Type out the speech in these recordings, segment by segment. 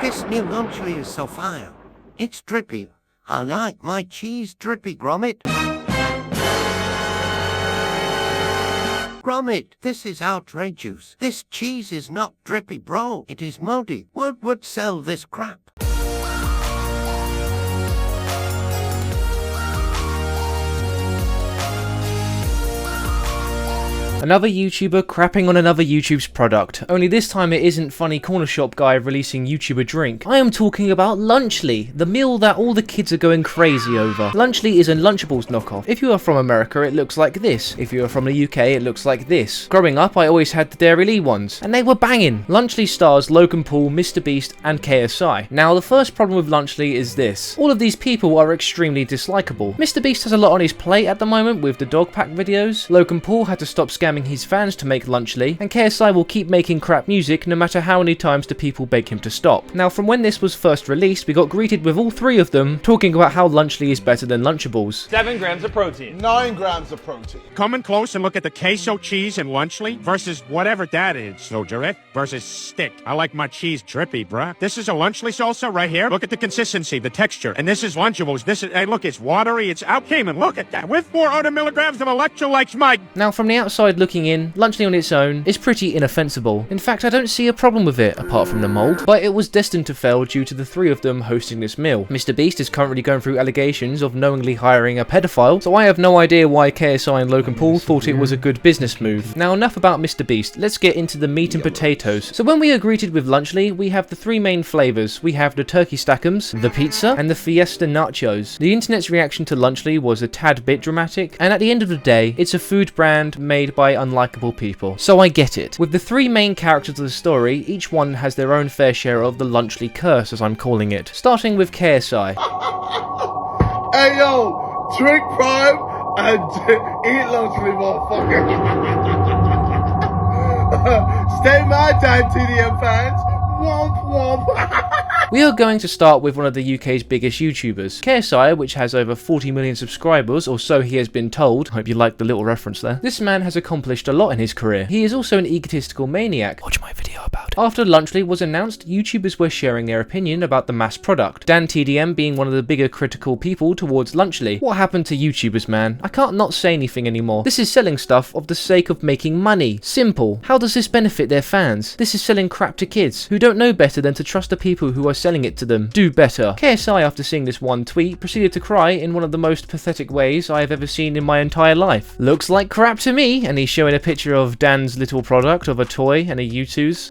This new luxury is so fire. It's drippy. I like my cheese drippy, Gromit. Gromit, this is outrageous. This cheese is not drippy, bro. It is moldy. Would sell this crap. Another YouTuber crapping on another YouTube's product, only this time it isn't funny corner shop guy releasing YouTuber drink. I am talking about Lunchly, the meal that all the kids are going crazy over. Lunchly is a Lunchables knockoff. If you are from America, it looks like this. If you are from the UK, it looks like this. Growing up, I always had the Dairy Lee ones, and they were banging. Lunchly stars Logan Paul, MrBeast, and KSI. Now, the first problem with Lunchly is this. All of these people are extremely dislikable. MrBeast has a lot on his plate at the moment with the dog pack videos. Logan Paul had to stop scamming his fans to make Lunchly, and KSI will keep making crap music no matter how many times the people beg him to stop. Now, from when this was first released, we got greeted with all three of them talking about how Lunchly is better than Lunchables. 7 grams of protein. 9 grams of protein. Come in close and look at the queso cheese and Lunchly versus whatever that is. So direct versus stick. I like my cheese drippy, bruh. This is a Lunchly salsa right here. Look at the consistency, the texture. And this is Lunchables. This is, hey, look, it's watery. It's out. Came and look at that. With 400 milligrams of electrolytes, Mike. Now, from the outside looking in, Lunchly on its own is pretty inoffensible. In fact, I don't see a problem with it, apart from the mold, but it was destined to fail due to the three of them hosting this meal. MrBeast is currently going through allegations of knowingly hiring a pedophile, so I have no idea why KSI and Logan Paul thought it was a good business move. Now, enough about MrBeast, let's get into the meat and potatoes. So when we are greeted with Lunchly, we have the three main flavors. We have the turkey stackums, the pizza, and the fiesta nachos. The internet's reaction to Lunchly was a tad bit dramatic, and at the end of the day, it's a food brand made by unlikable people, so I get it. With the three main characters of the story, each one has their own fair share of the Lunchly curse, as I'm calling it. Starting with KSI. Hey yo, drink prime and eat Lunchly, motherfucker. Stay mad, dantdm fans. Womp womp. We are going to start with one of the UK's biggest YouTubers, KSI, which has over 40 million subscribers, or so he has been told. Hope you liked the little reference there. This man has accomplished a lot in his career. He is also an egotistical maniac. Watch my video about it. After Lunchly was announced, YouTubers were sharing their opinion about the mass product. dantdm being one of the bigger critical people towards Lunchly. What happened to YouTubers, man? I can't not say anything anymore. This is selling stuff of the sake of making money. Simple. How does this benefit their fans? This is selling crap to kids who don't know better than to trust the people who are selling it to them. Do better. KSI, after seeing this one tweet, proceeded to cry in one of the most pathetic ways I have ever seen in my entire life. Looks like crap to me, and he's showing a picture of Dan's little product of a toy and a U2's.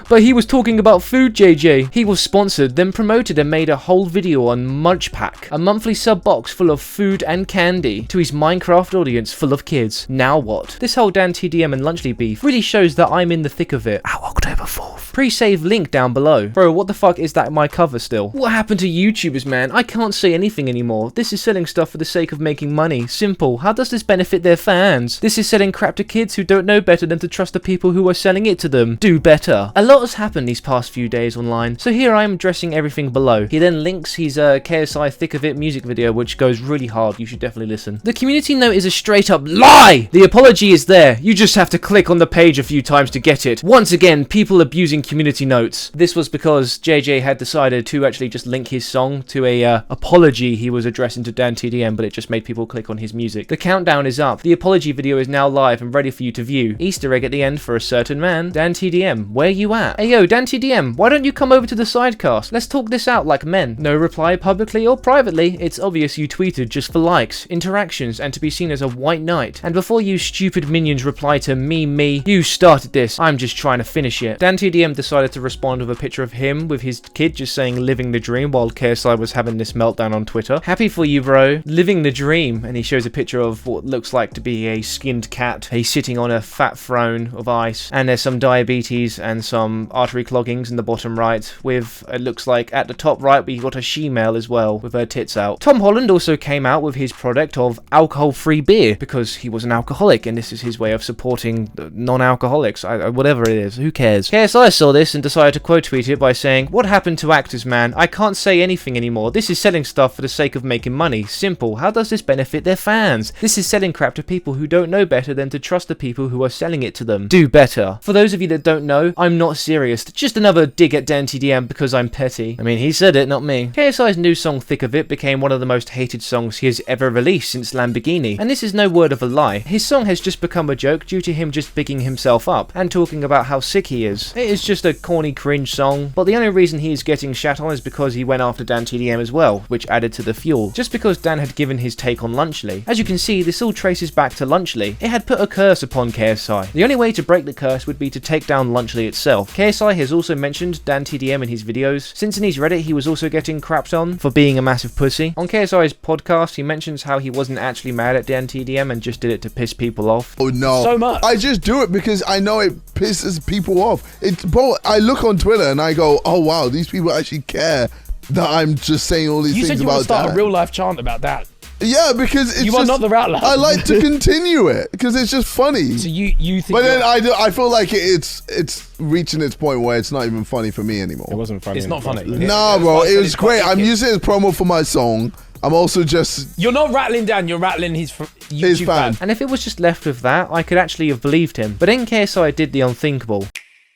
But he was talking about food, JJ. He was sponsored, then promoted and made a whole video on Munch Pack, a monthly sub box full of food and candy to his Minecraft audience full of kids. Now what? This whole dantdm and Lunchly beef really shows that I'm in the thick of it. Out October 4th. Pre-save link down below. Bro, what the fuck is that in my cover still? What happened to YouTubers, man? I can't say anything anymore. This is selling stuff for the sake of making money. Simple. How does this benefit their fans? This is selling crap to kids who don't know better than to trust the people who are selling it to them. Do better. A lot has happened these past few days online, so here I am addressing everything below. He then links his KSI Thick of It music video, which goes really hard. You should definitely listen. The community note is a straight up lie! The apology is there. You just have to click on the page a few times to get it. Once again, people abusing community notes. This was because JJ had decided to actually just link his song to a apology he was addressing to dantdm, but it just made people click on his music. The countdown is up. The apology video is now live and ready for you to view. Easter egg at the end for a certain man. dantdm, where you at? Hey yo, dantdm, why don't you come over to the sidecast? Let's talk this out like men. No reply publicly or privately. It's obvious you tweeted just for likes, interactions, and to be seen as a white knight. And before you stupid minions reply to me, you started this. I'm just trying to finish it. dantdm decided to respond with a picture of him with his kid just saying living the dream while KSI was having this meltdown on Twitter. Happy for you, bro. Living the dream. And he shows a picture of what looks like to be a skinned cat. He's sitting on a fat throne of ice, and there's some diabetes and some artery cloggings in the bottom right, with, it looks like at the top right we got a she-male as well with her tits out. Tom Holland also came out with his product of alcohol-free beer because he was an alcoholic, and this is his way of supporting non-alcoholics. Whatever it is, who cares? KSI saw this and decided to quote tweet it by saying, "What happened to actors, man? I can't say anything anymore. This is selling stuff for the sake of making money. Simple. How does this benefit their fans? This is selling crap to people who don't know better than to trust the people who are selling it to them. Do better." For those of you that don't know, I'm not serious. Just another dig at dantdm because I'm petty. I mean, he said it, not me. KSI's new song Thick of It became one of the most hated songs he has ever released since Lamborghini. And this is no word of a lie. His song has just become a joke due to him just bigging himself up and talking about how sick he is. It is just a corny cringe song, but the only reason he is getting shat on is because he went after dantdm as well, which added to the fuel, just because Dan had given his take on Lunchley. As you can see, this all traces back to Lunchley. It had put a curse upon KSI. The only way to break the curse would be to take down Lunchley itself. KSI has also mentioned dantdm in his videos. Since in his Reddit he was also getting crapped on for being a massive pussy. On KSI's podcast he mentions how he wasn't actually mad at dantdm and just did it to piss people off. Oh no. So much. I just do it because I know it pisses people off. Bro, I look on Twitter and I go, oh wow, these people actually care that I'm just saying all these You things said you want about to start that. a real life chant about that. Yeah, because it's You just, are not the rat lad. I like to continue it because it's just funny. So you think? But then I feel like it's reaching its point where it's not even funny for me anymore. It wasn't funny. It's not funny. Nah, bro, it was great. I'm using it as promo for my song. I'm also just You're not rattling Dan. You're rattling his YouTube fan. fan. And if it was just left with that, I could actually have believed him. But then KSI did the unthinkable.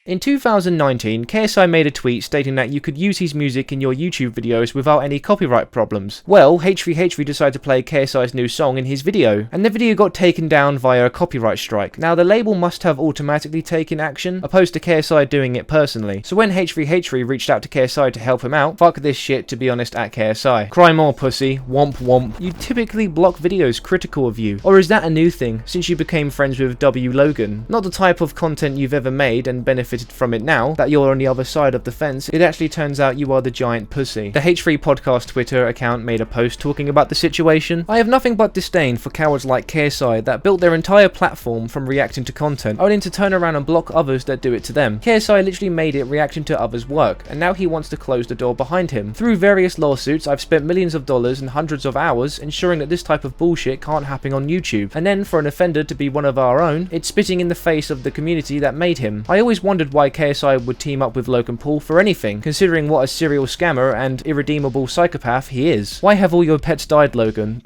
In 2019, KSI made a tweet stating that you could use his music in your YouTube videos without any copyright problems. Well, H3H3 decided to play KSI's new song in his video, and the video got taken down via a copyright strike. Now, the label must have automatically taken action, opposed to KSI doing it personally. So when H3H3 reached out to KSI to help him out, fuck this shit, to be honest, at KSI. Cry more, pussy. Womp womp. You typically block videos critical of you. Or is that a new thing, since you became friends with W. Logan? Not the type of content you've ever made and benefited from it now that you're on the other side of the fence. It actually turns out you are the giant pussy. The H3 Podcast Twitter account made a post talking about the situation. I have nothing but disdain for cowards like KSI that built their entire platform from reacting to content, only to turn around and block others that do it to them. KSI literally made it reaction to others' work, and now he wants to close the door behind him. Through various lawsuits, I've spent millions of dollars and hundreds of hours ensuring that this type of bullshit can't happen on YouTube. And then for an offender to be one of our own, it's spitting in the face of the community that made him. I always wondered why KSI would team up with Logan Paul for anything, considering what a serial scammer and irredeemable psychopath he is. Why have all your pets died, Logan?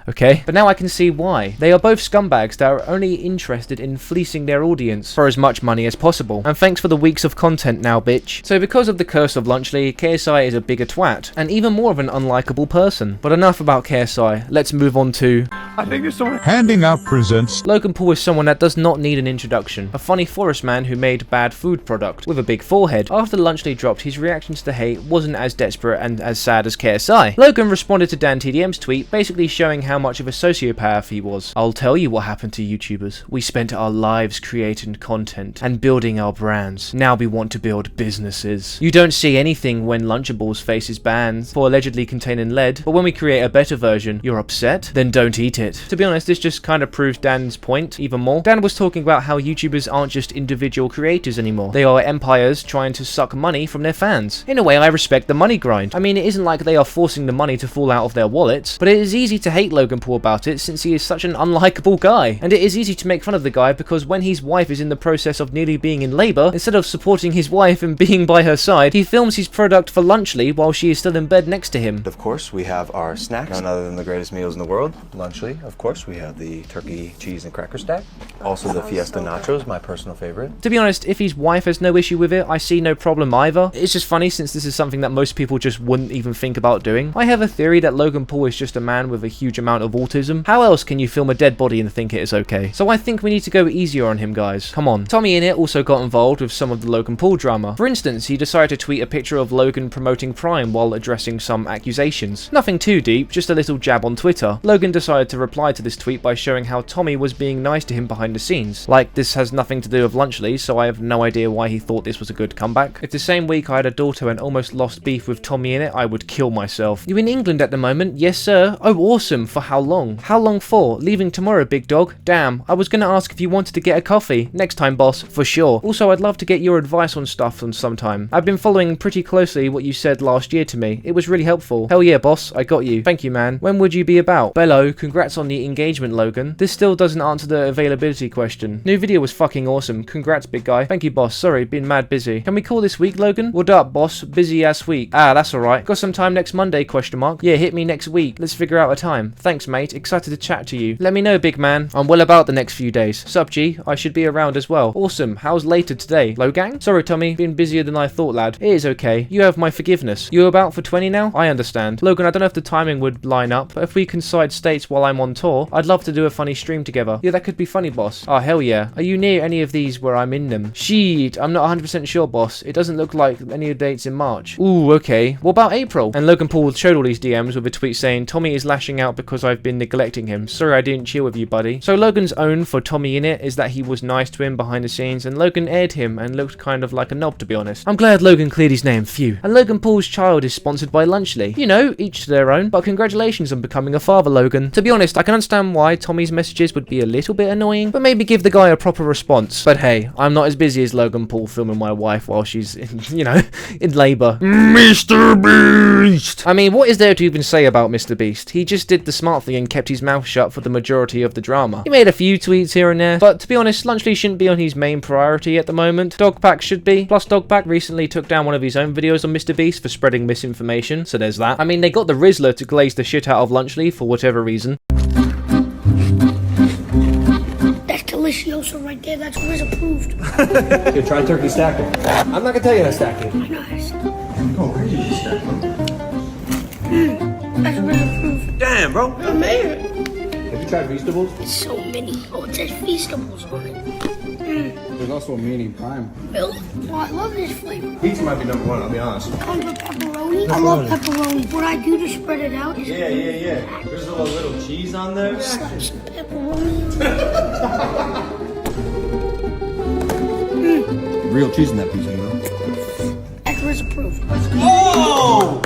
Okay, but now I can see why. They are both scumbags that are only interested in fleecing their audience for as much money as possible. And thanks for the weeks of content now, bitch. So because of the curse of Lunchley, KSI is a bigger twat, and even more of an unlikable person. But enough about KSI, let's move on to... I think there's someone Handing Out presents Logan Paul is someone that does not need an introduction. A funny forest man who made bad food product, with a big forehead. After Lunchley dropped, his reaction to the hate wasn't as desperate and as sad as KSI. Logan responded to dantdm's tweet, basically showing how much of a sociopath he was. I'll tell you what happened to YouTubers. We spent our lives creating content and building our brands. Now we want to build businesses. You don't see anything when Lunchables faces bans for allegedly containing lead, but when we create a better version, you're upset? Then don't eat it. To be honest, this just kind of proves Dan's point even more. Dan was talking about how YouTubers aren't just individual creators anymore. They are empires trying to suck money from their fans. In a way, I respect the money grind. I mean, it isn't like they are forcing the money to fall out of their wallets, but it is easy to hate Logan Paul about it since he is such an unlikable guy. And it is easy to make fun of the guy because when his wife is in the process of nearly being in labour, instead of supporting his wife and being by her side, he films his product for Lunchley while she is still in bed next to him. Of course, we have our snacks, none other than the greatest meals in the world. Lunchley, of course, we have the turkey, cheese, and cracker stack. Also the Fiesta Nachos, my personal favorite. To be honest, if his wife has no issue with it, I see no problem either. It's just funny since this is something that most people just wouldn't even think about doing. I have a theory that Logan Paul is just a man with a huge amount of autism. How else can you film a dead body and think it is okay? So I think we need to go easier on him, guys. Come on. Tommy Innit also got involved with some of the Logan Paul drama. For instance, he decided to tweet a picture of Logan promoting Prime while addressing some accusations. Nothing too deep, just a little jab on Twitter. Logan decided to reply to this tweet by showing how Tommy was being nice to him behind the scenes. Like, this has nothing to do with Lunchley, so I have no idea why he thought this was a good comeback. If the same week I had a daughter and almost lost beef with Tommy Innit, I would kill myself. You in England at the moment? Yes, sir. Oh, awesome. For how long? How long for? Leaving tomorrow, big dog. Damn, I was gonna ask if you wanted to get a coffee. Next time, boss, for sure. Also, I'd love to get your advice on stuff on sometime. I've been following pretty closely what you said last year to me. It was really helpful. Hell yeah, boss, I got you. Thank you, man. When would you be about? Bello, congrats on the engagement, Logan. This still doesn't answer the availability question. New video was fucking awesome. Congrats, big guy. Thank you, boss. Sorry, been mad busy. Can we call this week, Logan? What up, boss? Busy ass week. Ah, that's alright. Got some time next Monday, question mark. Yeah, hit me next week. Let's figure out a time. Thanks, mate. Excited to chat to you. Let me know, big man. I'm well about the next few days. Sup, G? I should be around as well. Awesome. How's later today? Logang? Sorry, Tommy. Been busier than I thought, lad. It is okay. You have my forgiveness. You about for 20 now? I understand. Logan, I don't know if the timing would line up, but if we can side states while I'm on tour, I'd love to do a funny stream together. Yeah, that could be funny, boss. Oh, hell yeah. Are you near any of these where I'm in them? Shit, I'm not 100% sure, boss. It doesn't look like any of the dates in March. Ooh, okay. What about April? And Logan Paul showed all these DMs with a tweet saying, Tommy is lashing out because I've been neglecting him. Sorry I didn't chill with you, buddy. So Logan's own for Tommy in it is that he was nice to him behind the scenes, and Logan aired him and looked kind of like a knob, to be honest. I'm glad Logan cleared his name, phew. And Logan Paul's child is sponsored by Lunchly. You know, each to their own, but congratulations on becoming a father, Logan. To be honest, I can understand why Tommy's messages would be a little bit annoying, but maybe give the guy a proper response. But hey, I'm not as busy as Logan Paul filming my wife while she's, in labour. MrBeast! I mean, what is there to even say about MrBeast? He just did the smart thing and kept his mouth shut for the majority of the drama. He made a few tweets here and there, but to be honest, Lunchly shouldn't be on his main priority at the moment. Dogpack should be. Plus, Dogpack recently took down one of his own videos on MrBeast for spreading misinformation, so there's that. I mean, they got the Rizzler to glaze the shit out of Lunchly for whatever reason. That's delicioso right there. That's Riz approved. Here, try turkey stacking. I'm not gonna tell you how to stack it. I know how to stack. Oh, where did you stack it? That's Riz approved. Damn, bro. I made it. Have you tried Feastables? It's so many. Oh, it says Feastables on it. There's also a medium prime. Really? Well, I love this flavor. Pizza might be number one, I'll be honest. Comes with pepperoni. I love pepperoni. What I do to spread it out is Yeah. There's a little cheese on there. slap some pepperoni. Real cheese in that pizza, you know? That's Riz approved.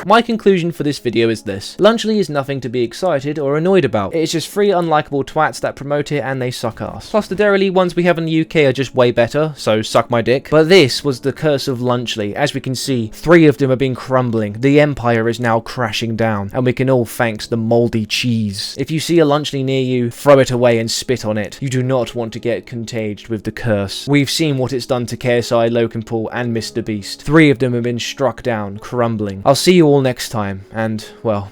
My conclusion for this video is this. Lunchly is nothing to be excited or annoyed about. It is just three unlikable twats that promote it and they suck ass. Plus the Dairy ones we have in the UK are just way better, so suck my dick. But this was the curse of Lunchly. As we can see, three of them have been crumbling. The empire is now crashing down, and we can all thank the moldy cheese. If you see a Lunchly near you, throw it away and spit on it. You do not want to get contagious with the curse. We've seen what it's done to KSI, Logan Paul, and MrBeast. Three of them have been struck down, crumbling. I'll see you all next time, and, well,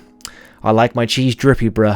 I like my cheese drippy, bruh.